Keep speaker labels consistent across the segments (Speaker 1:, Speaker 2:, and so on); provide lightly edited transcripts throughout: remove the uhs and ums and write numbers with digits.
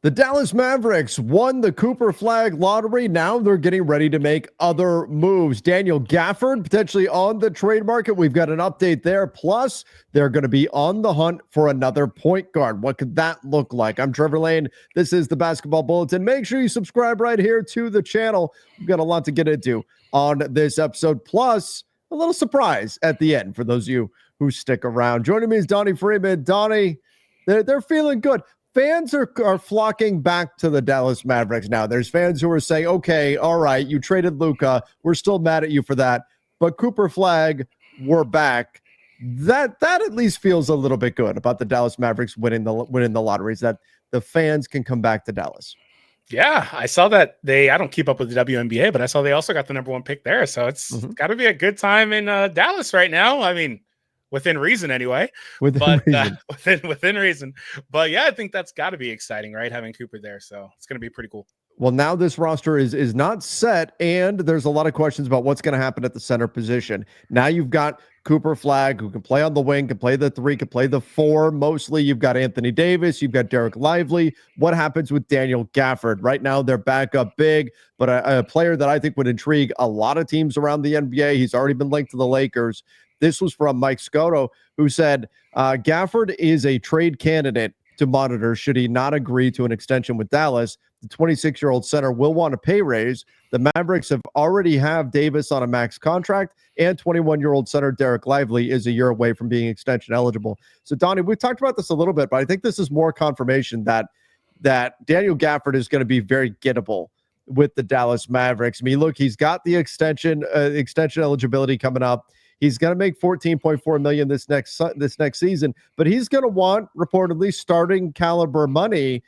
Speaker 1: The Dallas Mavericks won the Cooper Flag lottery. Now they're getting ready to make other moves. Daniel Gafford potentially on the trade market. We've got an update there. Plus, they're going to be on the hunt for another point guard. What could that look like? I'm Trevor Lane. This is the Basketball Bulletin. Make sure you subscribe right here to the channel. We've got a lot to get into on this episode. Plus, a little surprise at the end for those of you who stick around. Joining me is Donnie Freeman. Donnie, they're feeling good. Fans are flocking back to the Dallas Mavericks now. There's fans who are saying, okay, all right, you traded Luka. We're still mad at you for that. But Cooper Flag, we're back. That at least feels a little bit good about the Dallas Mavericks winning the lotteries, that the fans can come back to Dallas.
Speaker 2: Yeah, I saw that I don't keep up with the WNBA, but I saw they also got the number one pick there. So it's got to be a good time in Dallas right now. I mean, within reason anyway. Within reason. But yeah, I think that's got to be exciting, right? Having Cooper there. So it's going to be pretty cool.
Speaker 1: Well, now this roster is not set, and there's a lot of questions about what's going to happen at the center position. Now you've got Cooper Flag, who can play on the wing, can play the 3, can play the 4. Mostly you've got Anthony Davis, you've got Derek Lively. What happens with Daniel Gafford? Right now they're back up big, but a player that I think would intrigue a lot of teams around the NBA. He's already been linked to the Lakers. This was from Mike Scotto, who said Gafford is a trade candidate to monitor should he not agree to an extension with Dallas. The 26-year-old center will want a pay raise. The Mavericks already have Davis on a max contract, and 21-year-old center Derek Lively is a year away from being extension eligible. So, Donnie, we've talked about this a little bit, but I think this is more confirmation that Daniel Gafford is going to be very gettable with the Dallas Mavericks. I mean, look, he's got the extension eligibility coming up. He's going to make $14.4 million this next season, but he's going to want reportedly starting caliber money.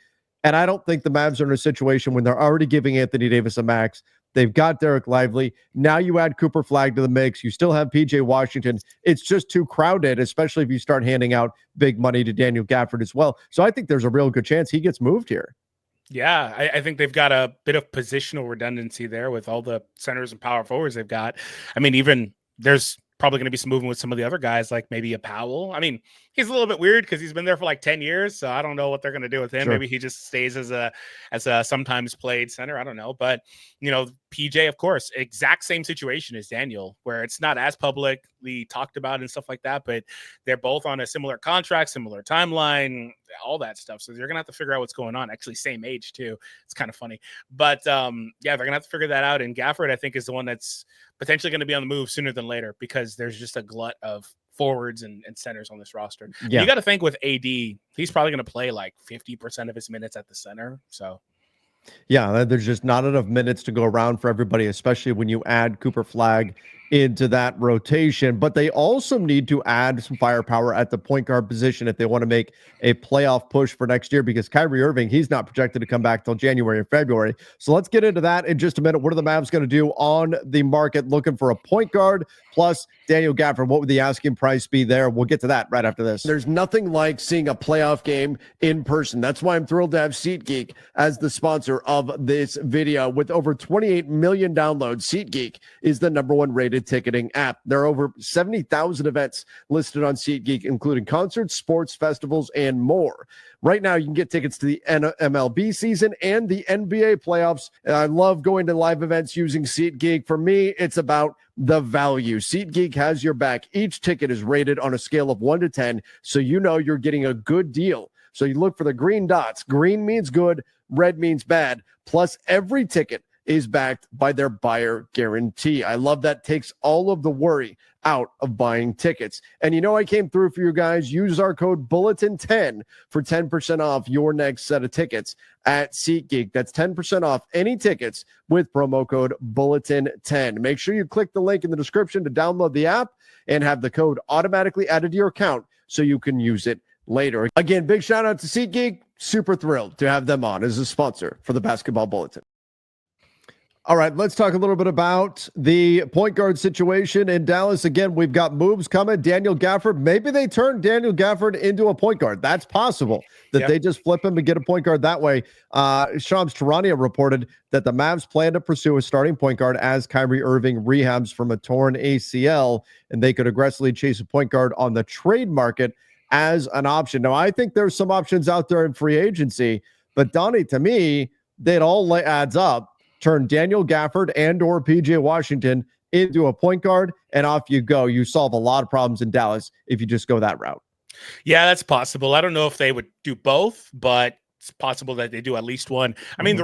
Speaker 1: And I don't think the Mavs are in a situation when they're already giving Anthony Davis a max. They've got Derek Lively. Now you add Cooper Flag to the mix. You still have PJ Washington. It's just too crowded, especially if you start handing out big money to Daniel Gafford as well. So I think there's a real good chance he gets moved here.
Speaker 2: Yeah, I think they've got a bit of positional redundancy there with all the centers and power forwards they've got. I mean, even there's probably going to be some movement with some of the other guys, like maybe a Powell. I mean, he's a little bit weird because he's been there for like 10 years. So I don't know what they're going to do with him. Sure. Maybe he just stays as a sometimes played center. I don't know. But, PJ, of course, exact same situation as Daniel, where it's not as publicly talked about and stuff like that. But they're both on a similar contract, similar timeline, all that stuff. So you're going to have to figure out what's going on. Actually, same age, too. It's kind of funny. But, yeah, they're going to have to figure that out. And Gafford, I think, is the one that's potentially going to be on the move sooner than later because there's just a glut of forwards and centers on this roster. Yeah. You got to think with AD, he's probably going to play like 50% of his minutes at the center. So,
Speaker 1: yeah, there's just not enough minutes to go around for everybody, especially when you add Cooper Flag into that rotation. But they also need to add some firepower at the point guard position if they want to make a playoff push for next year, because Kyrie Irving, he's not projected to come back till January or February. So let's get into that in just a minute. What are the Mavs going to do on the market looking for a point guard plus Daniel Gafford? What would the asking price be there? We'll get to that right after this. There's nothing like seeing a playoff game in person. That's why I'm thrilled to have SeatGeek as the sponsor of this video. With over 28 million downloads, SeatGeek is the #1 rated ticketing app. There are over 70,000 events listed on SeatGeek, including concerts, sports, festivals, and more. Right now, you can get tickets to the MLB season and the NBA playoffs. And I love going to live events using SeatGeek. For me, it's about the value. SeatGeek has your back. Each ticket is rated on a scale of 1 to 10, so you know you're getting a good deal. So you look for the green dots. Green means good, red means bad. Plus, every ticket is backed by their buyer guarantee. I love that. Takes all of the worry out of buying tickets. And I came through for you guys. Use our code Bulletin10 for 10% off your next set of tickets at SeatGeek. That's 10% off any tickets with promo code Bulletin10. Make sure you click the link in the description to download the app and have the code automatically added to your account so you can use it later. Again, big shout out to SeatGeek. Super thrilled to have them on as a sponsor for the Basketball Bulletin. All right, let's talk a little bit about the point guard situation in Dallas. Again, we've got moves coming. Daniel Gafford, maybe they turn Daniel Gafford into a point guard. That's possible that they just flip him and get a point guard that way. Shams Charania reported that the Mavs plan to pursue a starting point guard as Kyrie Irving rehabs from a torn ACL, and they could aggressively chase a point guard on the trade market as an option. Now, I think there's some options out there in free agency, But Donnie, to me, that all adds up. Turn Daniel Gafford and or PJ Washington into a point guard, and off you go. You solve a lot of problems in Dallas if you just go that route.
Speaker 2: Yeah, that's possible. I don't know if they would do both, but it's possible that they do at least one. I mean,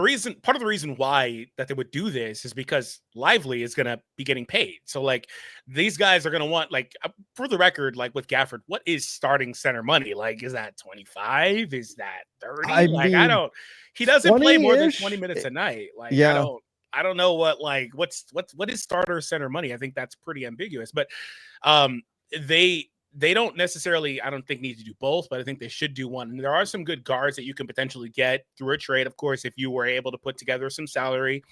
Speaker 2: part of the reason why that they would do this is because Lively is going to be getting paid. So like these guys are going to want, like, for the record, like with Gafford, what is starting center money? Like, is that 25? Is that 30?
Speaker 1: I
Speaker 2: Like,
Speaker 1: mean,
Speaker 2: he doesn't play more than
Speaker 1: 20-ish.
Speaker 2: 20 minutes a night. Like,
Speaker 1: Yeah.
Speaker 2: I don't know what is starter center money. I think that's pretty ambiguous, but they don't necessarily, I don't think, need to do both, but I think they should do one. And there are some good guards that you can potentially get through a trade, of course, if you were able to put together some salary.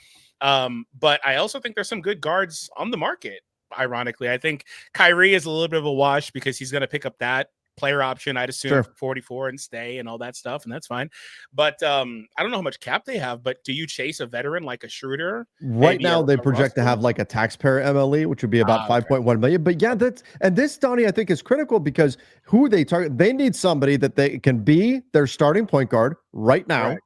Speaker 2: But I also think there's some good guards on the market. Ironically, I think Kyrie is a little bit of a wash because he's going to pick up that player option, I'd assume, for 44 and stay and all that stuff, and that's fine. But I don't know how much cap they have, but do you chase a veteran like a Schroeder?
Speaker 1: Right now, they project to have like a taxpayer MLE, which would be about 5.1 million. But yeah, this, Donnie, I think is critical because who they target, they need somebody that they can be their starting point guard right now,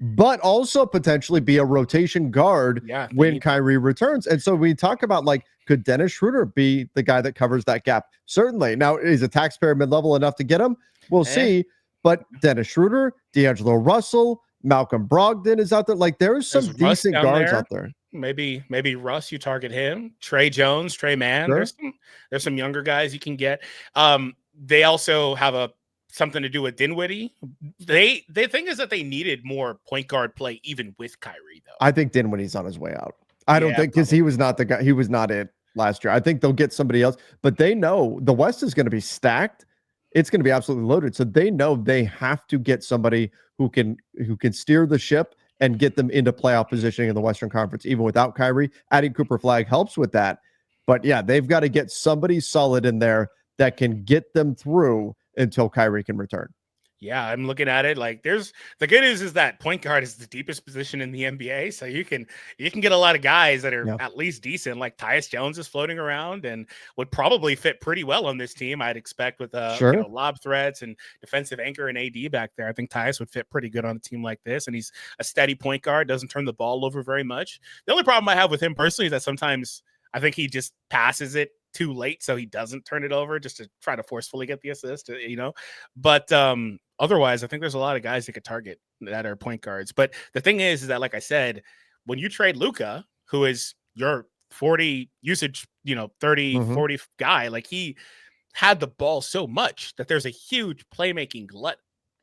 Speaker 1: but also potentially be a rotation guard when Kyrie returns. And so we talk about, like, could Dennis Schroeder be the guy that covers that gap? Certainly. Now, is a taxpayer mid-level enough to get him? We'll see. But Dennis Schroeder, D'Angelo Russell, Malcolm Brogdon is out there. Like, there's some decent guards out there.
Speaker 2: Maybe Russ, you target him. Trey Jones, Trey Mann. Sure. There's some younger guys you can get. They also have something to do with Dinwiddie. The thing is that they needed more point guard play even with Kyrie, though.
Speaker 1: I think Dinwiddie's on his way out. I don't think, because he was not the guy. He was not it last year. I think they'll get somebody else, but they know the West is going to be stacked. It's going to be absolutely loaded. So they know they have to get somebody who can steer the ship and get them into playoff positioning in the Western Conference, even without Kyrie. Adding Cooper Flag helps with that. But yeah, they've got to get somebody solid in there that can get them through until Kyrie can return.
Speaker 2: Yeah, I'm looking at it. Like, the good news is that point guard is the deepest position in the NBA, so you can get a lot of guys that are at least decent. Like Tyus Jones is floating around and would probably fit pretty well on this team, I'd expect, with lob threats and defensive anchor and AD back there. I think Tyus would fit pretty good on a team like this, and he's a steady point guard, doesn't turn the ball over very much. The only problem I have with him personally is that sometimes I think he just passes it too late, so he doesn't turn it over just to try to forcefully get the assist, But otherwise, I think there's a lot of guys that could target that are point guards. But the thing is that, like I said, when you trade Luka, who is your 40 usage, 30, 40 guy, like, he had the ball so much that there's a huge playmaking glut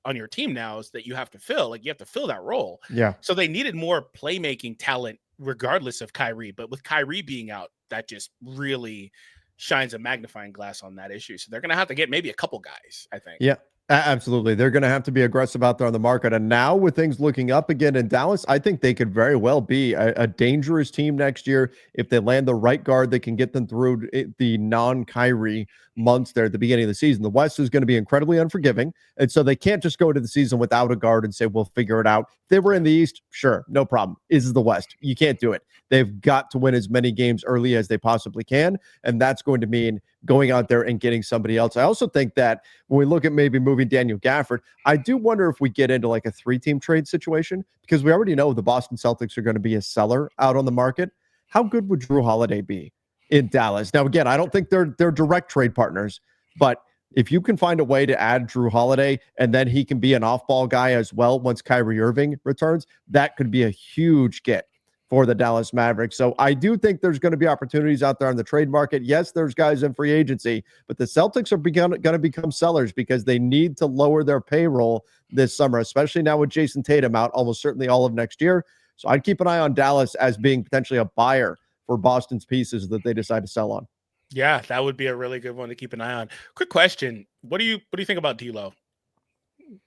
Speaker 2: on your team now that you have to fill. Like, you have to fill that role.
Speaker 1: Yeah.
Speaker 2: So they needed more playmaking talent regardless of Kyrie. But with Kyrie being out, that just really shines a magnifying glass on that issue. So they're going to have to get maybe a couple guys, I think.
Speaker 1: Yeah. Absolutely. They're going to have to be aggressive out there on the market. And now with things looking up again in Dallas, I think they could very well be a dangerous team next year if they land the right guard that can get them through the non-Kyrie months there at the beginning of the season. The West is going to be incredibly unforgiving. And so they can't just go into the season without a guard and say, we'll figure it out. If they were in the East, sure, no problem. This is the West. You can't do it. They've got to win as many games early as they possibly can. And that's going to mean going out there and getting somebody else. I also think that when we look at maybe moving Daniel Gafford, I do wonder if we get into like a 3-team trade situation, because we already know the Boston Celtics are going to be a seller out on the market. How good would Drew Holiday be in Dallas? Now, again, I don't think they're direct trade partners, but if you can find a way to add Drew Holiday and then he can be an off-ball guy as well once Kyrie Irving returns, that could be a huge get for the Dallas Mavericks. So I do think there's going to be opportunities out there on the trade market. Yes, there's guys in free agency, but the Celtics are going to become sellers because they need to lower their payroll this summer, especially now with Jason Tatum out almost certainly all of next year. So I'd keep an eye on Dallas as being potentially a buyer for Boston's pieces that they decide to sell on.
Speaker 2: Yeah, that would be a really good one to keep an eye on. Quick question. What do you think about D'Lo?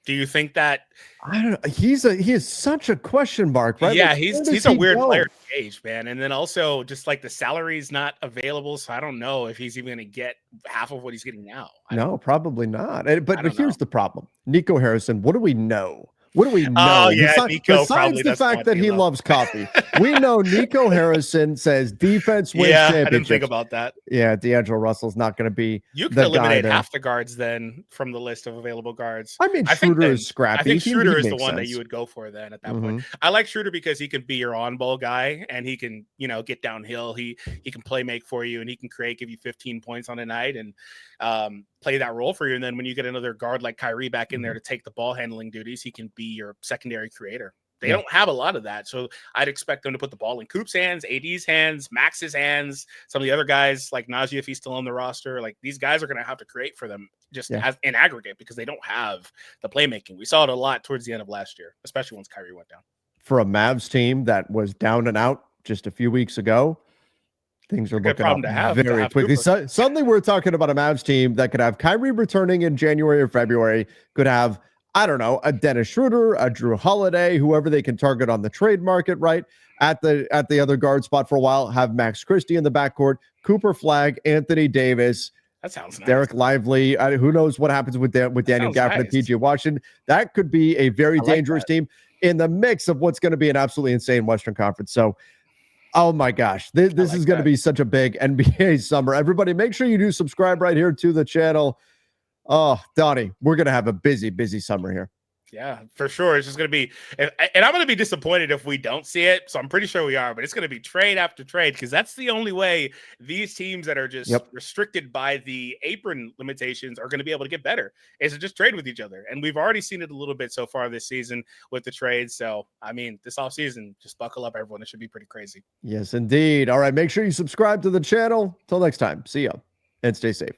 Speaker 2: Do you think that
Speaker 1: I don't know? He is such a question mark, right?
Speaker 2: Yeah, like, he's a weird player to gauge, man. And then also just like the salary's not available, so I don't know if he's even going to get half of what he's getting now.
Speaker 1: No, probably not. But here's the problem. Nico Harrison, what do we know? What do we know?
Speaker 2: Oh, yeah,
Speaker 1: besides the fact that he loves coffee. We know Nico Harrison says defense wins championships.
Speaker 2: I didn't think about that.
Speaker 1: Yeah, D'Angelo Russell's not going to be
Speaker 2: You could
Speaker 1: the guy
Speaker 2: eliminate
Speaker 1: there.
Speaker 2: half the guards then from the list of available guards.
Speaker 1: I mean,
Speaker 2: I think
Speaker 1: Schroeder is
Speaker 2: then I
Speaker 1: scrappy.
Speaker 2: think
Speaker 1: He
Speaker 2: Schroeder is the
Speaker 1: makes
Speaker 2: one that
Speaker 1: sense.
Speaker 2: you would go for then at that point.
Speaker 1: Mhm.
Speaker 2: I like Schroeder because he can be your on-ball guy and he can, get downhill. He can play make for you and he can give you 15 points on a night and play that role for you. And then when you get another guard like Kyrie back in there to take the ball handling duties, he can be your secondary creator. They
Speaker 1: Yeah.
Speaker 2: don't have a lot of that. So I'd expect them to put the ball in Coop's hands, AD's hands, Max's hands, some of the other guys like Najee, if he's still on the roster. Like these guys are going to have to create for them just as in aggregate because they don't have the playmaking. We saw it a lot towards the end of last year, especially once Kyrie went down.
Speaker 1: For a Mavs team that was down and out just a few weeks ago, things are looking up very quickly. So, suddenly we're talking about a Mavs team that could have Kyrie returning in January or February, could have, I don't know, a Dennis Schroeder, a Drew Holiday, whoever they can target on the trade market, right? At the other guard spot for a while, have Max Christie in the backcourt, Cooper Flagg, Anthony Davis.
Speaker 2: That sounds nice.
Speaker 1: Derek Lively. Who knows what happens with Daniel Gafford and PJ Washington. That could be a very dangerous team in the mix of what's going to be an absolutely insane Western Conference. So, oh my gosh, this is going to be such a big NBA summer. Everybody, make sure you do subscribe right here to the channel. Oh, Donnie, we're going to have a busy, busy summer here.
Speaker 2: Yeah, for sure. It's just going to be, and I'm going to be disappointed if we don't see it. So I'm pretty sure we are, but it's going to be trade after trade because that's the only way these teams that are just restricted by the apron limitations are going to be able to get better is to just trade with each other. And we've already seen it a little bit so far this season with the trades. So, I mean, this offseason, just buckle up, everyone. It should be pretty crazy.
Speaker 1: Yes, indeed. All right. Make sure you subscribe to the channel. Till next time. See ya and stay safe.